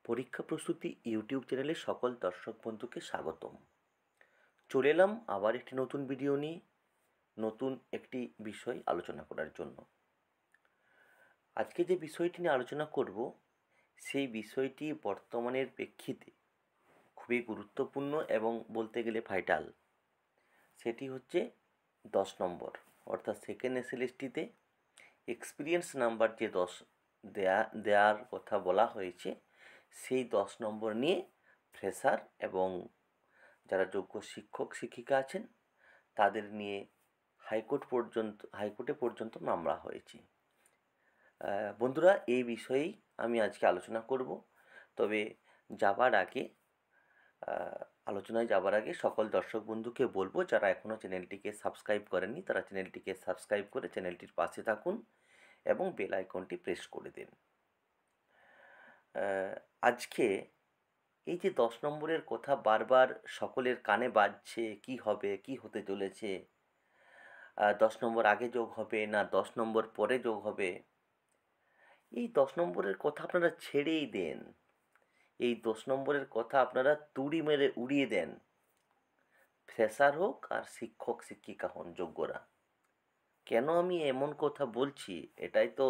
পরীক্ষা প্রস্তুতি ইউটিউব চ্যানেলে সকল দর্শক বন্ধুকে স্বাগতম। চলে এলাম আবার একটি নতুন ভিডিও নিয়ে, নতুন একটি বিষয় আলোচনা করার জন্য। আজকে যে বিষয়টি নিয়ে আলোচনা করব, সেই বিষয়টি বর্তমানের প্রেক্ষিতে খুবই গুরুত্বপূর্ণ এবং বলতে গেলে ভাইটাল। সেটি হচ্ছে 10 নম্বর, অর্থাৎ সেকেন্ড এসএলএসটিতে এক্সপিরিয়েন্স নাম্বার যে 10 দেওয়ার কথা বলা হয়েছে, সেই 10 নম্বর নিয়ে ফ্রেশার এবং যারা যোগ্য শিক্ষক শিক্ষিকা আছেন তাদের নিয়ে হাইকোর্টে পর্যন্ত মামলা হয়েছে। বন্ধুরা, এই বিষয়েই আমি আজকে আলোচনা করব। তবে আলোচনায় যাবার আগে সকল দর্শক বন্ধুকে বলবো, যারা এখনও চ্যানেলটিকে সাবস্ক্রাইব করেননি তারা চ্যানেলটিকে সাবস্ক্রাইব করে চ্যানেলটির পাশে থাকুন এবং বেল আইকনটি প্রেস করে দিন। আজকে এই যে 10 নম্বরের কথা বারবার সকলের কানে বাজছে, কি হবে, কি হতে চলেছে, 10 নম্বর আগে যোগ হবে না 10 নম্বর পরে যোগ হবে, এই 10 নম্বরের কথা আপনারা ছেড়েই দেন। এই 10 নম্বরের কথা আপনারা তুড়ি মেরে উড়িয়ে দেন, ফ্রেশার হোক আর শিক্ষক শিক্ষিকা হন যোগ্যরা। কেন আমি এমন কথা বলছি, এটাই তো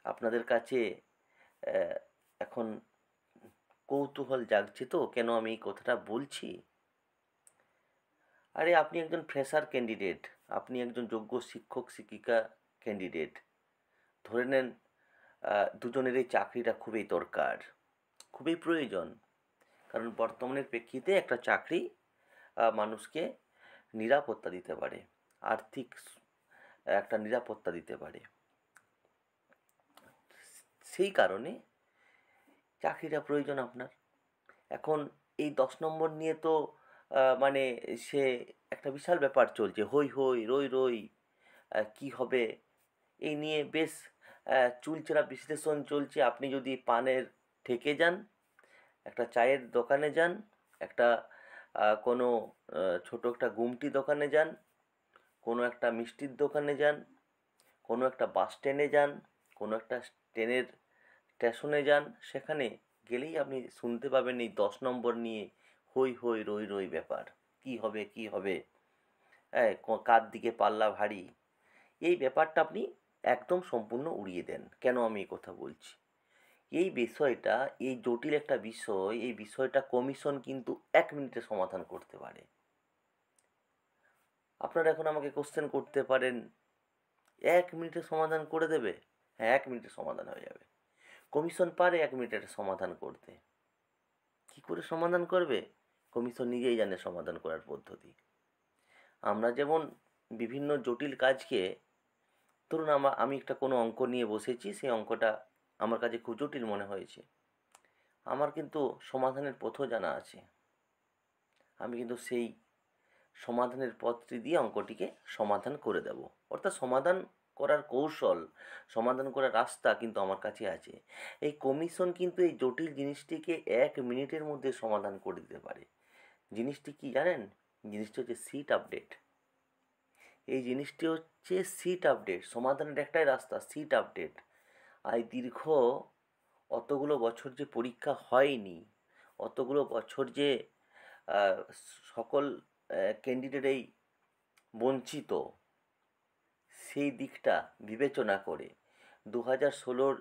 আপনাদের কাছে এখন কৌতূহল জাগছে তো, কেন আমি এই কথাটা বলছি। আরে, আপনি একজন ফ্রেশার ক্যান্ডিডেট, আপনি একজন যোগ্য শিক্ষক শিক্ষিকা ক্যান্ডিডেট। ধরে নেন দুজনেরই চাকরিটা খুবই দরকার, খুবই প্রয়োজন। কারণ বর্তমানের প্রেক্ষিতে একটা চাকরি মানুষকে নিরাপত্তা দিতে পারে, আর্থিক একটা নিরাপত্তা দিতে পারে। সেই কারণে চাকরিটা প্রয়োজন আপনার। এখন এই 10 নম্বর নিয়ে তো মানে সে একটা বিশাল ব্যাপার চলছে, হই হই রই রই, কি হবে এই নিয়ে বেশ চুলচেরা বিশ্লেষণ চলছে। আপনি যদি পানের ঠেকে যান, একটা চায়ের দোকানে যান, একটা কোনো ছোটো একটা গুমটি দোকানে যান, কোনো একটা মিষ্টির দোকানে যান, কোনো একটা বাস স্ট্যান্ডে যান, কোনো একটা ট্রেনের স্টেশনে যান, সেখানে গেলেই আপনি শুনতে পাবেন এই 10 নম্বর নিয়ে হই হই রই রই ব্যাপার। কি হবে, কি হবে, হ্যাঁ, কার দিকে পাল্লা ভারী, এই ব্যাপারটা আপনি একদম সম্পূর্ণ উড়িয়ে দেন। কেন আমি এই কথা বলছি, এই বিষয়টা, এই জটিল একটা বিষয়, এই বিষয়টা কমিশন কিন্তু 1 মিনিটে সমাধান করতে পারে। আপনারা এখন আমাকে কোশ্চেন করতে পারেন, 1 মিনিটে সমাধান করে দেবে? হ্যাঁ, 1 মিনিটে সমাধান হয়ে যাবে। কমিশন পারে 1 মিনিটে সমাধান করতে। কি করে সমাধান করবে? কমিশন নিজেই জানে সমাধান করার পদ্ধতি। আমরা যেমন বিভিন্ন জটিল কাজকে, ধরুন আমি একটা কোনো অঙ্ক নিয়ে বসেছি, সেই অঙ্কটা আমার কাছে খুব জটিল মনে হয়েছে, আমার কিন্তু সমাধানের পথও জানা আছে। আমি কিন্তু সেই সমাধানের পথটি দিয়ে অঙ্কটিকে সমাধান করে দেব। অর্থাৎ সমাধান করার কৌশল, সমাধান করার রাস্তা কিন্তু আমার কাছে আছে। এই কমিশন কিন্তু এই জটিল জিনিসটিকে 1 মিনিটের মধ্যে সমাধান করে দিতে পারে। জিনিসটি কি জানেন? জিনিসটি হচ্ছে সিট আপডেট। এই জিনিসটি হচ্ছে সিট আপডেট। সমাধানের একটাই রাস্তা, সিট আপডেট। আর দীর্ঘ অতগুলো বছর যে পরীক্ষা হয়নি, অতগুলো বছর যে সকল ক্যান্ডিডেট এই বঞ্চিত, সেই দিকটা বিবেচনা করে 2016-র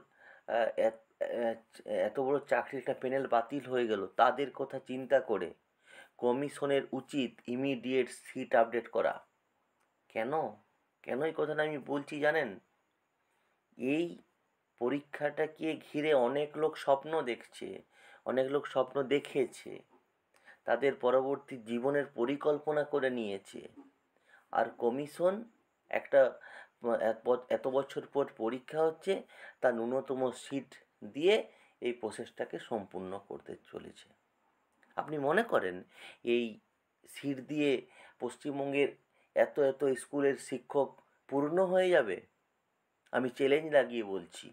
এত বড় চাকরির একটা প্যানেল বাতিল হয়ে গেল, তাদের কথা চিন্তা করে কমিশনের উচিত ইমিডিয়েট সিট আপডেট করা। কেন কেন এই কথাটা আমি বলছি জানেন? এই পরীক্ষাটাকে ঘিরে অনেক লোক স্বপ্ন দেখছে, অনেক লোক স্বপ্ন দেখেছে, তাদের পরবর্তী জীবনের পরিকল্পনা করে নিয়েছে। আর কমিশন একটা এত বছর পর পরীক্ষা হচ্ছে, তার ন্যূনতম সিট দিয়ে এই প্রসেসটাকে সম্পূর্ণ করতে চলেছে। আপনি মনে করেন এই সিট দিয়ে পশ্চিমবঙ্গের এত এত স্কুলের শিক্ষক পূর্ণ হয়ে যাবে? আমি চ্যালেঞ্জ লাগিয়ে বলছি,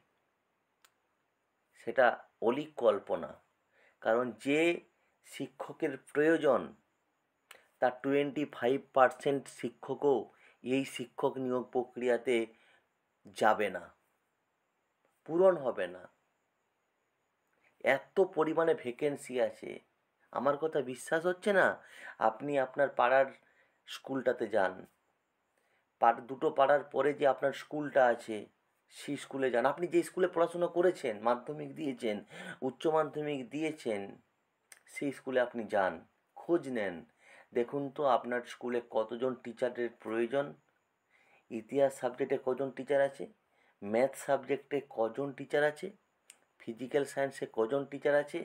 সেটা অলীক কল্পনা। কারণ যে শিক্ষকের প্রয়োজন, তার 25% শিক্ষকও এই শিক্ষক নিয়োগ প্রক্রিয়াতে যাবে না, পূরণ হবে না। এত পরিমাণে ভ্যাকেন্সি আছে, আমার কথা বিশ্বাস হচ্ছে না? আপনি আপনার পাড়ার স্কুলটাতে যান, দুটো পাড়ার পরে যে আপনার স্কুলটা আছে সেই স্কুলে যান। আপনি যে স্কুলে পড়াশোনা করেছেন, মাধ্যমিক দিয়েছেন, উচ্চ মাধ্যমিক দিয়েছেন, সেই স্কুলে আপনি যান, খোঁজ নেন, দেখুন তো আপনার স্কুলে কতজন টিচারের প্রয়োজন। ইতিহাস সাবজেক্টে কজন টিচার আছে, ম্যাথ সাবজেক্টে কজন টিচার আছে, ফিজিক্যাল সায়েন্সে কজন টিচার আছে,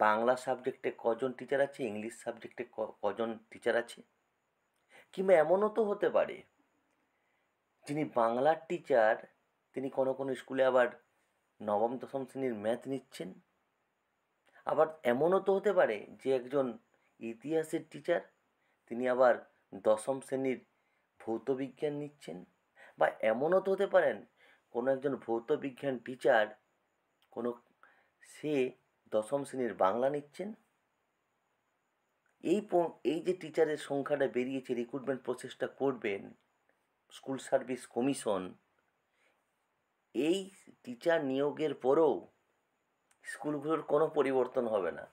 বাংলা সাবজেক্টে কজন টিচার আছে, ইংলিশ সাবজেক্টে কজন টিচার আছে। কিংবা এমনও তো হতে পারে যিনি বাংলার টিচার তিনি কোনো কোনো স্কুলে আবার নবম দশম শ্রেণীর ম্যাথ নিচ্ছেন। আবার এমনও তো হতে পারে যে একজন ইতিহাসের টিচার তিনি আবার দশম শ্রেণীর ভৌতবিজ্ঞান নিচ্ছেন। বা এমনও তো হতে পারেন কোনো একজন ভৌতবিজ্ঞান টিচার কোনো সে দশম শ্রেণীর বাংলা নিচ্ছেন। এই যে টিচারের সংখ্যাটা বেরিয়েছে, রিক্রুটমেন্ট প্রসেসটা করবেন স্কুল সার্ভিস কমিশন, এই টিচার নিয়োগের পরেও স্কুলগুলোর কোনো পরিবর্তন হবে না।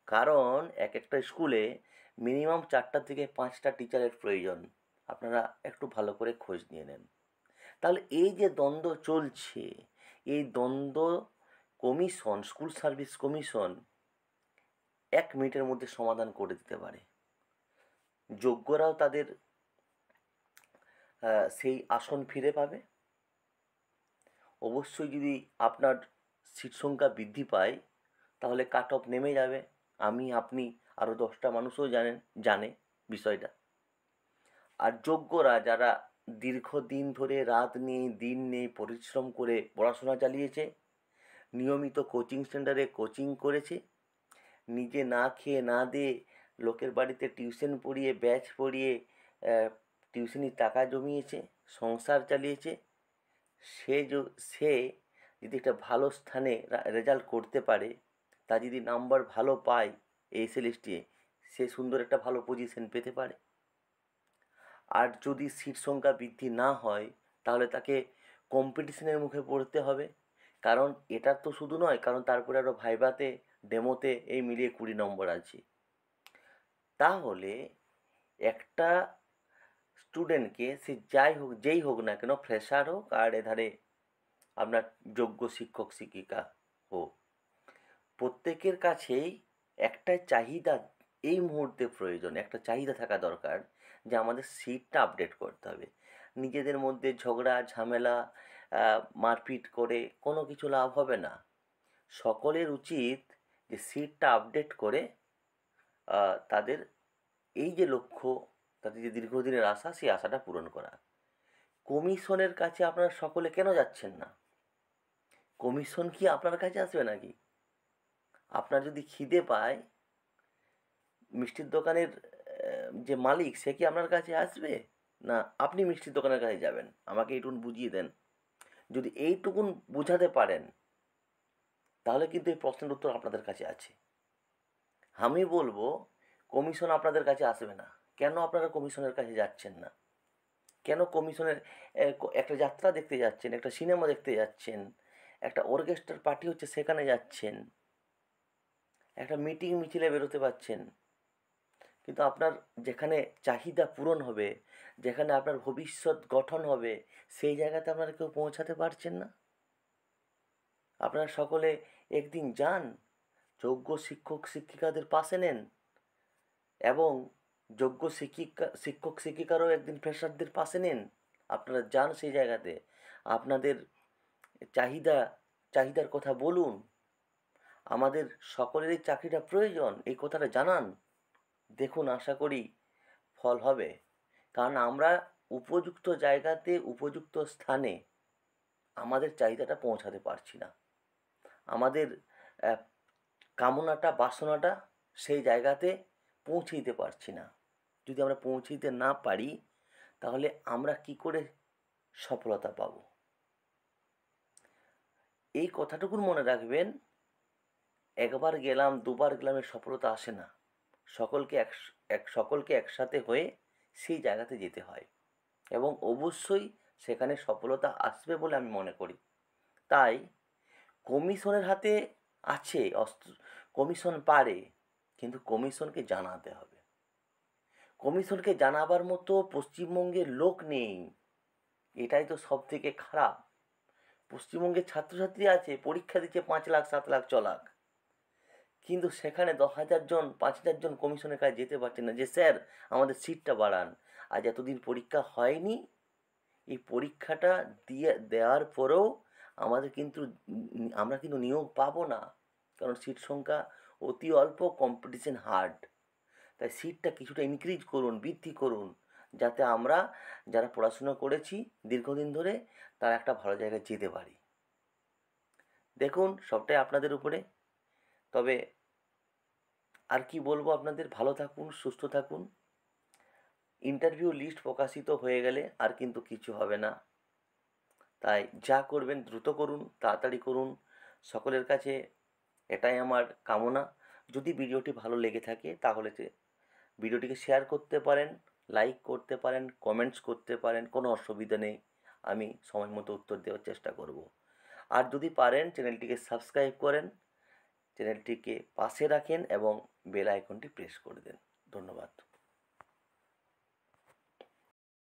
কারণ এক একটা স্কুলে মিনিমাম 4টা থেকে 5টা টিচারের প্রয়োজন। আপনারা একটু ভালো করে খোঁজ নিয়ে নেন। তাহলে এই যে দ্বন্দ্ব চলছে, এই দ্বন্দ্ব কমিশন, স্কুল সার্ভিস কমিশন 1 মিনিটের মধ্যে সমাধান করে দিতে পারে। যোগ্যরাও তাদের সেই আসন ফিরে পাবে। অবশ্যই যদি আপনার সিট সংখ্যা বৃদ্ধি পায় তাহলে কাট অফ নেমে যাবে। আমি, আপনি, আরও 10টা মানুষও জানে বিষয়টা। আর যোগ্যরা যারা দীর্ঘদিন ধরে রাত নেই দিন নেই পরিশ্রম করে পড়াশোনা চালিয়েছে, নিয়মিত কোচিং সেন্টারে কোচিং করেছে, নিজে না খেয়ে না দিয়ে লোকের বাড়িতে টিউশন পড়িয়ে ব্যাচ পড়িয়ে টিউশনির টাকা জমিয়েছে, সংসার চালিয়েছে, সে যদি একটা ভালো স্থানে রেজাল্ট করতে পারে, তা যদি নাম্বার ভালো পায় এসএলএসটিতে, সে সুন্দর একটা ভালো পজিশন পেতে পারে। আর যদি সিট সংখ্যা বৃদ্ধি না হয় তাহলে তাকে কম্পিটিশনের মুখে পড়তে হবে। কারণ এটা তো শুধু নয়, কারণ তারপরে আরও ভাইভাতে, ডেমোতে এই মিলিয়ে 20 নম্বর আছে। তাহলে একটা স্টুডেন্টকে সে যেই হোক না কেন, ফ্রেশার হোক আর এধারে আপনার যোগ্য শিক্ষক শিক্ষিকা হোক, প্রত্যেকের কাছেই একটা চাহিদা এই মুহূর্তে প্রয়োজন, একটা চাহিদা থাকা দরকার যে আমাদের সিটটা আপডেট করতে হবে। নিজেদের মধ্যে ঝগড়া ঝামেলা মারপিট করে কোনো কিছু লাভ হবে না। সকলের উচিত যে সিটটা আপডেট করে তাদের এই যে লক্ষ্য, তাদের যে দীর্ঘদিনের আশা, সেই আশাটা পূরণ করা। কমিশনের কাছে আপনারা সকলে কেন যাচ্ছেন না? কমিশন কি আপনার কাছে আসবে নাকি? আপনার যদি খিদে পায়, মিষ্টির দোকানের যে মালিক সে কি আপনার কাছে আসবে? না আপনি মিষ্টির দোকানের কাছে যাবেন? আমাকে এইটুকুন বুঝিয়ে দেন। যদি এইটুকুন বোঝাতে পারেন তাহলে কিন্তু এই প্রশ্নের উত্তর আপনাদের কাছে আছে। আমি বলবো কমিশন আপনাদের কাছে আসবে না। কেন আপনারা কমিশনের কাছে যাচ্ছেন না? কেন কমিশনের একটা যাত্রা দেখতে যাচ্ছেন, একটা সিনেমা দেখতে যাচ্ছেন, একটা অর্কেস্ট্রার পার্টি হচ্ছে সেখানে যাচ্ছেন, একটা মিটিং মিছিলে বেরোতে পারছেন, কিন্তু আপনার যেখানে চাহিদা পূরণ হবে, যেখানে আপনার ভবিষ্যৎ গঠন হবে, সেই জায়গাতে আপনারা কেউ পৌঁছাতে পারছেন না। আপনারা সকলে একদিন যান, যোগ্য শিক্ষক শিক্ষিকাদের পাশে নেন এবং যোগ্য শিক্ষক শিক্ষিকারও একদিন ফ্রেশারদের পাশে নেন। আপনারা যান সেই জায়গাতে, আপনাদের চাহিদার কথা বলুন, আমাদের সকলেরই চাকরিটা প্রয়োজন এই কথাটা জানান। দেখুন আশা করি ফল হবে। কারণ আমরা উপযুক্ত জায়গাতে উপযুক্ত স্থানে আমাদের চাহিদাটা পৌঁছাতে পারছি না। আমাদের কামনাটা বাসনাটা সেই জায়গাতে পৌঁছে দিতে পারছি না। যদি আমরা পৌঁছে দিতে না পারি তাহলে আমরা কি করে সফলতা পাব? এই কথাটুকুন মনে রাখবেন, একবার গেলাম দুবার গেলাম এর সফলতা আসে না। সকলকে একসাথে হয়ে সেই জায়গাতে যেতে হয় এবং অবশ্যই সেখানে সফলতা আসবে বলে আমি মনে করি। তাই কমিশনের হাতে আছে কমিশন পারে, কিন্তু কমিশনকে জানাতে হবে। কমিশনকে জানাবার মতো পশ্চিমবঙ্গের লোক নেই, এটাই তো সব থেকে খারাপ। পশ্চিমবঙ্গের ছাত্রছাত্রী আছে, পরীক্ষা দিচ্ছে 5 লাখ 7 লাখ 6 লাখ, কিন্তু সেখানে 10,000 জন 5,000 জন কমিশনের কাছে যেতে পারছে না যে স্যার আমাদের সিটটা বাড়ান। আজ এতদিন পরীক্ষা হয়নি, এই পরীক্ষাটা দেওয়ার পরেও আমাদের কিন্তু আমরা কিন্তু নিয়োগ পাবো না, কারণ সিট সংখ্যা অতি অল্প, কম্পিটিশন হার্ড। তাই সিটটা কিছুটা ইনক্রিজ করুন, বৃদ্ধি করুন, যাতে আমরা যারা পড়াশুনো করেছি দীর্ঘদিন ধরে তারা একটা ভালো জায়গায় যেতে পারি। দেখুন, সবটাই আপনাদের উপরে। তবে আর কি বলবো আপনাদের, ভালো থাকুন, সুস্থ থাকুন। ইন্টারভিউ লিস্ট প্রকাশিত হয়ে গেলে আর কিন্তু কিছু হবে না। তাই যা করবেন দ্রুত করুন, তাড়াতাড়ি করুন। সকলের কাছে এটাই আমার কামনা। যদি ভিডিওটি ভালো লেগে থাকে তাহলে ভিডিওটিকে শেয়ার করতে পারেন, লাইক করতে পারেন, কমেন্টস করতে পারেন, কোনো অসুবিধা নেই। আমি সময় মতো উত্তর দেওয়ার চেষ্টা করব। আর যদি পারেন চ্যানেলটিকে সাবস্ক্রাইব করেন, চ্যানেলটিকে পাশে রাখেন এবং বেল আইকনটি প্রেস করে দেন। ধন্যবাদ।